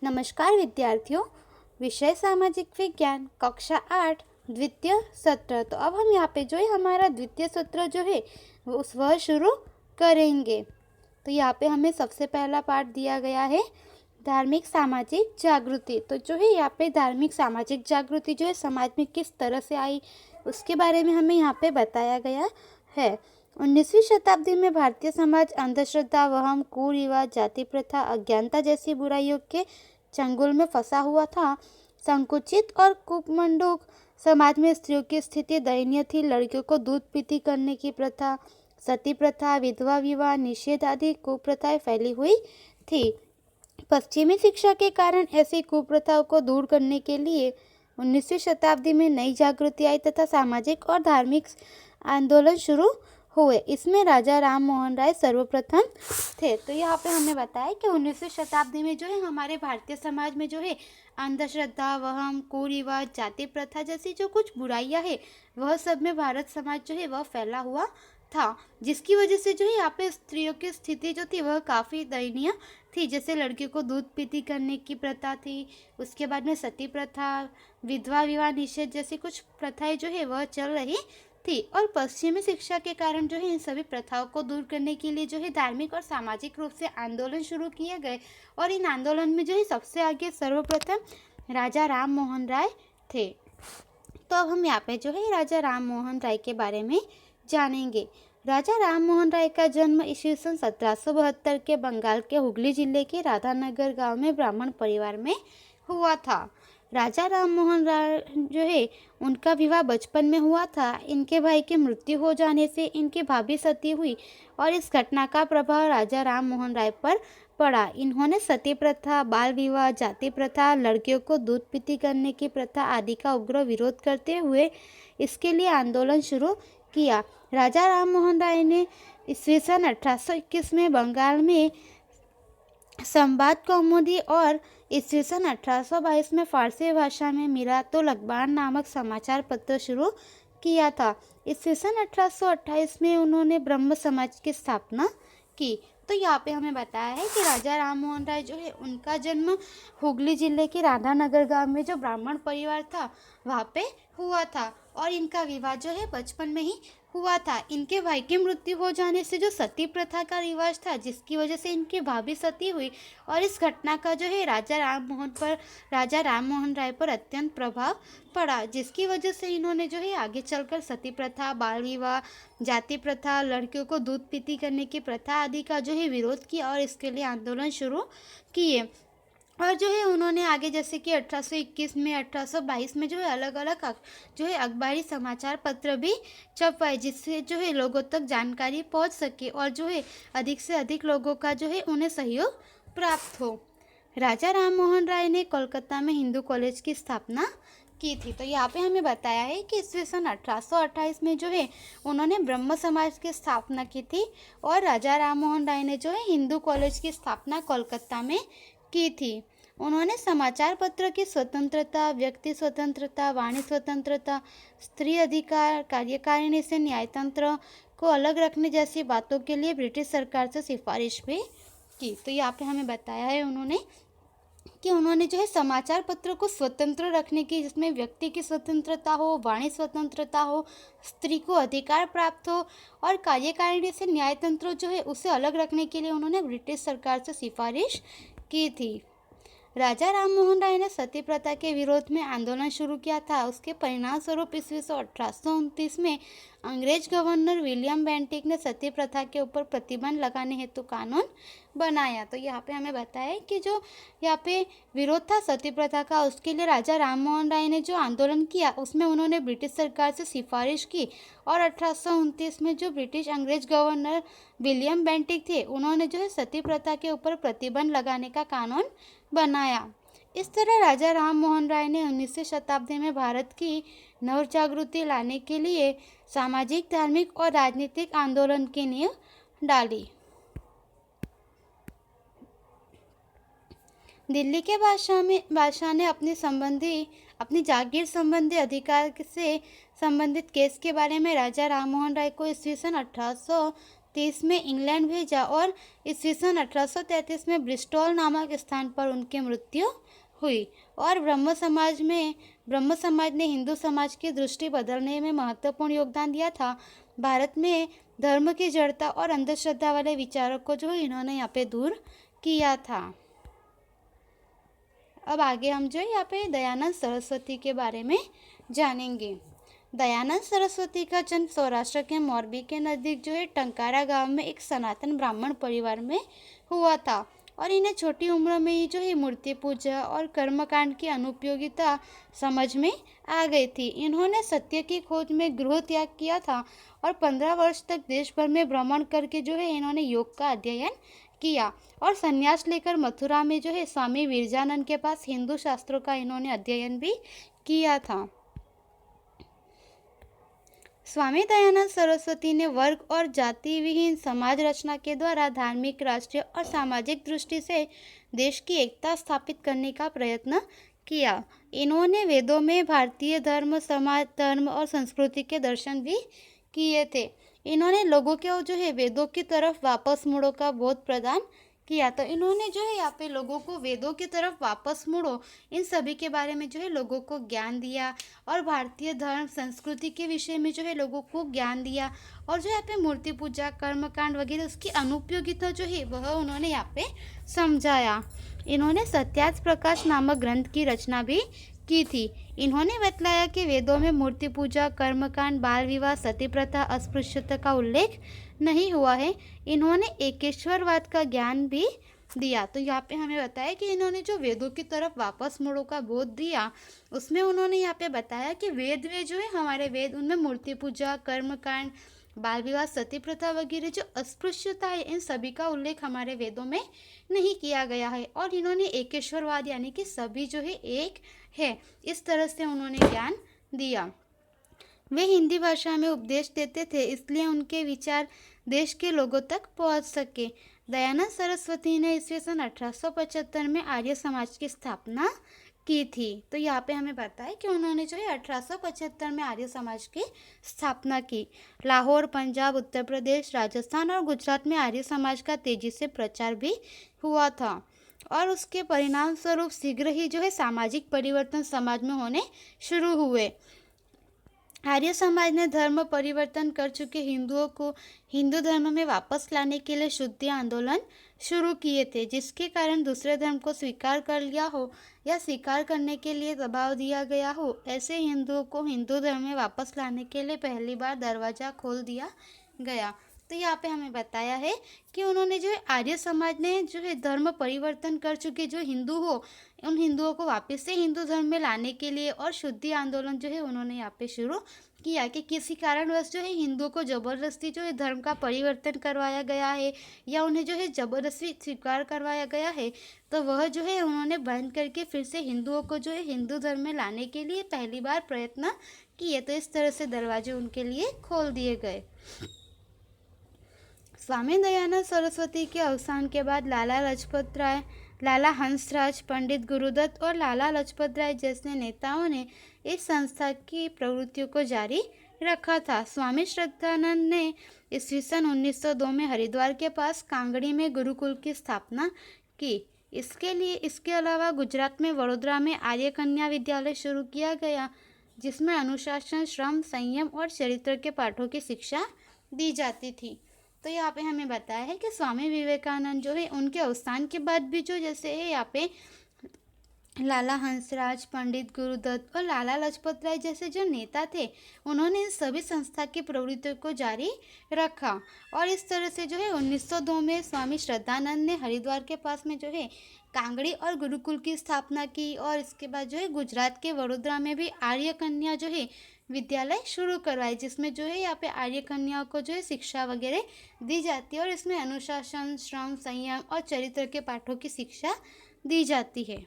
नमस्कार विद्यार्थियों। विषय सामाजिक विज्ञान कक्षा 8 द्वितीय सत्र। तो अब हम यहाँ पे जो है हमारा द्वितीय सत्र जो है वह शुरू करेंगे। तो यहाँ पे हमें सबसे पहला पाठ दिया गया है धार्मिक सामाजिक जागृति। तो जो है यहाँ पे धार्मिक सामाजिक जागृति जो है समाज में किस तरह से आई उसके बारे में हमें यहाँ पे बताया गया है। 19वीं शताब्दी में भारतीय समाज अंधश्रद्धा, वहम, कुरिवाज, जाति प्रथा, अज्ञानता जैसी बुराइयों के चंगुल में फंसा हुआ था। संकुचित और कुमंडूक समाज में स्त्रियों की स्थिति दयनीय थी। लड़कियों को दूध पीती करने की प्रथा, सती प्रथा, विधवा विवाह निषेध आदि कुप्रथाएं फैली हुई थी। पश्चिमी शिक्षा के कारण ऐसी कुप्रथाओं को दूर करने के लिए 19वीं शताब्दी में नई जागृति आई तथा सामाजिक और धार्मिक आंदोलन शुरू हुए। इसमें राजा राम मोहन राय सर्वप्रथम थे। तो यहाँ पे हमने बताया कि 19वीं शताब्दी में जो है हमारे भारतीय समाज में जो है अंधश्रद्धा, वहम, कुरिवाज, जाति प्रथा जैसी जो कुछ बुराइयां है वह सब में भारत समाज जो है वह फैला हुआ था, जिसकी वजह से जो है यहाँ पे स्त्रियों की स्थिति जो थी वह काफ़ी दयनीय थी। जैसे लड़कियों को दूध पीती करने की प्रथा थी, उसके बाद में सती प्रथा, विधवा विवाह निषेध जैसी कुछ प्रथाएं जो है वह चल रही थी। और पश्चिमी शिक्षा के कारण जो है इन सभी प्रथाओं को दूर करने के लिए जो है धार्मिक और सामाजिक रूप से आंदोलन शुरू किए गए। और इन आंदोलन में जो है सबसे आगे सर्वप्रथम राजा राम मोहन राय थे। तो अब हम यहाँ पे जो है राजा राम मोहन राय के बारे में जानेंगे। राजा राम मोहन राय का जन्म ईस्वी सन 1772 के बंगाल के हुगली जिले के राधानगर गांव में ब्राह्मण परिवार में हुआ था। राजा राम मोहन राय जो है उनका विवाह बचपन में हुआ था। इनके भाई की मृत्यु हो जाने से इनकी भाभी सती हुई और इस घटना का प्रभाव राजा राम मोहन राय पर पड़ा। इन्होंने सती प्रथा, बाल विवाह, जाति प्रथा, लड़कियों को दूध पीती करने की प्रथा आदि का उग्र विरोध करते हुए इसके लिए आंदोलन शुरू किया। राजा राम मोहन राय ने ईस्वी सन 1821 में बंगाल में संवाद कौमुदी और ईस्वी सन 1822 में फारसी भाषा में मिरातुल अखबार नामक समाचार पत्र शुरू किया था। ईस्वी सन 1828 में उन्होंने ब्रह्म समाज की स्थापना की। तो यहाँ पे हमें बताया है कि राजा राम मोहन राय जो है उनका जन्म हुगली जिले के राधानगर गांव में जो ब्राह्मण परिवार था वहाँ पे हुआ था और इनका विवाह जो है बचपन में ही हुआ था। इनके भाई की मृत्यु हो जाने से जो सती प्रथा का रिवाज था जिसकी वजह से इनकी भाभी सती हुई और इस घटना का जो है राजा राम मोहन राय पर अत्यंत प्रभाव पड़ा, जिसकी वजह से इन्होंने जो है आगे चलकर सती प्रथा, बाल विवाह, जाति प्रथा, लड़कियों को दूध पीती करने की प्रथा आदि का जो है विरोध किया और इसके लिए आंदोलन शुरू किए। और जो है उन्होंने आगे जैसे कि 1821 में, 1822 में जो है अलग अलग जो है अखबारी समाचार पत्र भी छपवाए, जिससे जो है लोगों तक जानकारी पहुंच सके और जो है अधिक से अधिक लोगों का जो है उन्हें सहयोग प्राप्त हो। राजा राम मोहन राय ने कोलकाता में हिंदू कॉलेज की स्थापना की थी। तो यहाँ पे हमें बताया है कि ईस्वी सन 1828 में जो है उन्होंने ब्रह्म समाज की स्थापना की थी और राजा राम मोहन राय ने जो है हिंदू कॉलेज की स्थापना कोलकाता में की थी। उन्होंने समाचार पत्र की स्वतंत्रता, व्यक्ति स्वतंत्रता, वाणी स्वतंत्रता, स्त्री अधिकार, कार्यकारिणी से न्यायतंत्र को अलग रखने जैसी बातों के लिए ब्रिटिश सरकार से सिफारिश भी की। तो यहाँ पे हमें बताया है उन्होंने जो है समाचार पत्र को स्वतंत्र रखने की, जिसमें व्यक्ति की स्वतंत्रता हो, वाणी स्वतंत्रता हो, स्त्री को अधिकार प्राप्त हो और कार्यकारिणी से न्यायतंत्र जो है उसे अलग रखने के लिए उन्होंने ब्रिटिश सरकार से सिफारिश की थी। राजा राम मोहन राय ने सती प्रथा के विरोध में आंदोलन शुरू किया था। उसके परिणाम स्वरूप ईस्वी सन 1829 में अंग्रेज गवर्नर विलियम बेंटिक ने सती प्रथा के ऊपर प्रतिबंध लगाने हेतु कानून बनाया। तो यहाँ पे हमें बताया कि जो यहाँ पे विरोध था सती प्रथा का, उसके लिए राजा राम मोहन राय ने जो आंदोलन किया उसमें उन्होंने ब्रिटिश सरकार से सिफारिश की और 1829 में जो ब्रिटिश अंग्रेज गवर्नर विलियम बेंटिक थे उन्होंने जो है सती प्रथा के ऊपर प्रतिबंध लगाने का कानून बनाया। इस तरह राजा राम मोहन राय ने 19वीं शताब्दी में भारत की नवजागृति लाने के लिए सामाजिक, धार्मिक और राजनीतिक आंदोलन की नींव डाली। दिल्ली के बादशाह ने अपनी जागीर संबंधी अधिकार से संबंधित केस के बारे में राजा राम मोहन राय को ईस्वी सन 30 में इंग्लैंड भेजा और ईस्वी सन 1833 में ब्रिस्टॉल नामक स्थान पर उनकी मृत्यु हुई। और ब्रह्म समाज ने हिंदू समाज की दृष्टि बदलने में महत्वपूर्ण योगदान दिया था। भारत में धर्म की जड़ता और अंधश्रद्धा वाले विचारों को जो इन्होंने यहाँ पे दूर किया था। अब आगे हम जो यहाँ पे दयानंद सरस्वती के बारे में जानेंगे। दयानंद सरस्वती का जन्म सौराष्ट्र के मोरबी के नज़दीक जो है टंकारा गांव में एक सनातन ब्राह्मण परिवार में हुआ था। और इन्हें छोटी उम्र में ही जो है मूर्ति पूजा और कर्मकांड की अनुपयोगिता समझ में आ गई थी। इन्होंने सत्य की खोज में गृह त्याग किया था और 15 वर्ष तक देश भर में भ्रमण करके जो है इन्होंने योग का अध्ययन किया और संन्यास लेकर मथुरा में जो है स्वामी विरजानंद के पास हिंदू शास्त्रों का इन्होंने अध्ययन भी किया था। स्वामी दयानंद सरस्वती ने वर्ग और जाति विहीन समाज रचना के द्वारा धार्मिक, राष्ट्रीय और सामाजिक दृष्टि से देश की एकता स्थापित करने का प्रयत्न किया। इन्होंने वेदों में भारतीय धर्म, समाज, धर्म और संस्कृति के दर्शन भी किए थे। इन्होंने लोगों को जो है वेदों की तरफ वापस मुड़ो का बोध प्रदान किया। तो इन्होंने जो है यहाँ पे लोगों को वेदों की तरफ वापस मुड़ो, इन सभी के बारे में जो है लोगों को ज्ञान दिया और भारतीय धर्म संस्कृति के विषय में जो है लोगों को ज्ञान दिया। और जो यहाँ पे मूर्ति पूजा, कर्मकांड वगैरह उसकी अनुपयोगिता जो है वह उन्होंने यहाँ पे समझाया। इन्होंने सत्यार्थ प्रकाश नामक ग्रंथ की रचना भी की थी। इन्होंने बतलाया कि वेदों में मूर्ति पूजा, कर्मकांड, बाल विवाह, सती प्रथा, अस्पृश्यता का उल्लेख नहीं हुआ है। इन्होंने एकेश्वरवाद का ज्ञान भी दिया। तो यहाँ पे हमें बताया कि इन्होंने जो वेदों की तरफ वापस मुड़ो का बोध दिया, उसमें उन्होंने यहाँ पे बताया कि वेद जो है हमारे वेद, उनमें मूर्ति पूजा, कर्मकांड, बाल विवाह, सती प्रथा वगैरह जो अस्पृश्यता है, इन सभी का उल्लेख हमारे वेदों में नहीं किया गया है। और इन्होंने एकेश्वरवाद यानी कि सभी जो है एक है, इस तरह से उन्होंने ज्ञान दिया। वे हिंदी भाषा में उपदेश देते थे, इसलिए उनके विचार देश के लोगों तक पहुंच सके। दयानंद सरस्वती ने ईस्वी सन 1875 में आर्य समाज की स्थापना की थी। तो यहाँ पे हमें पता है कि उन्होंने जो है 1875 में आर्य समाज की स्थापना की। लाहौर, पंजाब, उत्तर प्रदेश, राजस्थान और गुजरात में आर्य समाज का तेजी से प्रचार भी हुआ था और उसके परिणाम स्वरूप शीघ्र ही जो है सामाजिक परिवर्तन समाज में होने शुरू हुए। आर्य समाज ने धर्म परिवर्तन कर चुके हिंदुओं को हिंदू धर्म में वापस लाने के लिए शुद्धि आंदोलन शुरू किए थे, जिसके कारण दूसरे धर्म को स्वीकार कर लिया हो या स्वीकार करने के लिए दबाव दिया गया हो, ऐसे हिंदुओं को हिंदू धर्म में वापस लाने के लिए पहली बार दरवाज़ा खोल दिया गया। तो यहाँ पे हमें बताया है कि उन्होंने जो है आर्य समाज ने जो है धर्म परिवर्तन कर चुके जो हिंदू हो, उन हिंदुओं को वापस से हिंदू धर्म में लाने के लिए और शुद्धि आंदोलन जो है उन्होंने यहाँ पे शुरू किया कि किसी कारणवश जो है हिंदुओं को ज़बरदस्ती जो है धर्म का परिवर्तन करवाया गया है या उन्हें जो है ज़बरदस्ती स्वीकार करवाया गया है, तो वह जो है उन्होंने बंद करके फिर से हिंदुओं को जो है हिंदू धर्म में लाने के लिए पहली बार प्रयत्न किए। तो इस तरह से दरवाजे उनके लिए खोल दिए गए। स्वामी दयानंद सरस्वती के अवसान के बाद लाला लजपत राय, लाला हंसराज, पंडित गुरुदत्त और लाला लजपत राय जैसे नेताओं ने इस संस्था की प्रवृत्तियों को जारी रखा था। स्वामी श्रद्धानंद ने ईस्वी सन 1902 में हरिद्वार के पास कांगड़ी में गुरुकुल की स्थापना की। इसके अलावा गुजरात में वडोदरा में आर्य कन्या विद्यालय शुरू किया गया, जिसमें अनुशासन, श्रम, संयम और चरित्र के पाठों की शिक्षा दी जाती थी। तो यहाँ पे हमें बताया है कि स्वामी विवेकानंद जो है उनके अवसान के बाद भी जो जैसे है यहाँ पे लाला हंसराज, पंडित गुरुदत्त और लाला लजपत राय जैसे जो नेता थे, उन्होंने इस सभी संस्था की प्रवृत्तियों को जारी रखा। और इस तरह से जो है 1902 में स्वामी श्रद्धानंद ने हरिद्वार के पास में जो है कांगड़ी और गुरुकुल की स्थापना की और इसके बाद जो है गुजरात के वडोदरा में भी आर्य कन्या जो है विद्यालय शुरू करवाए, जिसमें जो है यहाँ पे आर्य कन्याओं को जो है शिक्षा वगैरह दी जाती है और इसमें अनुशासन, श्रम, संयम और चरित्र के पाठों की शिक्षा दी जाती है।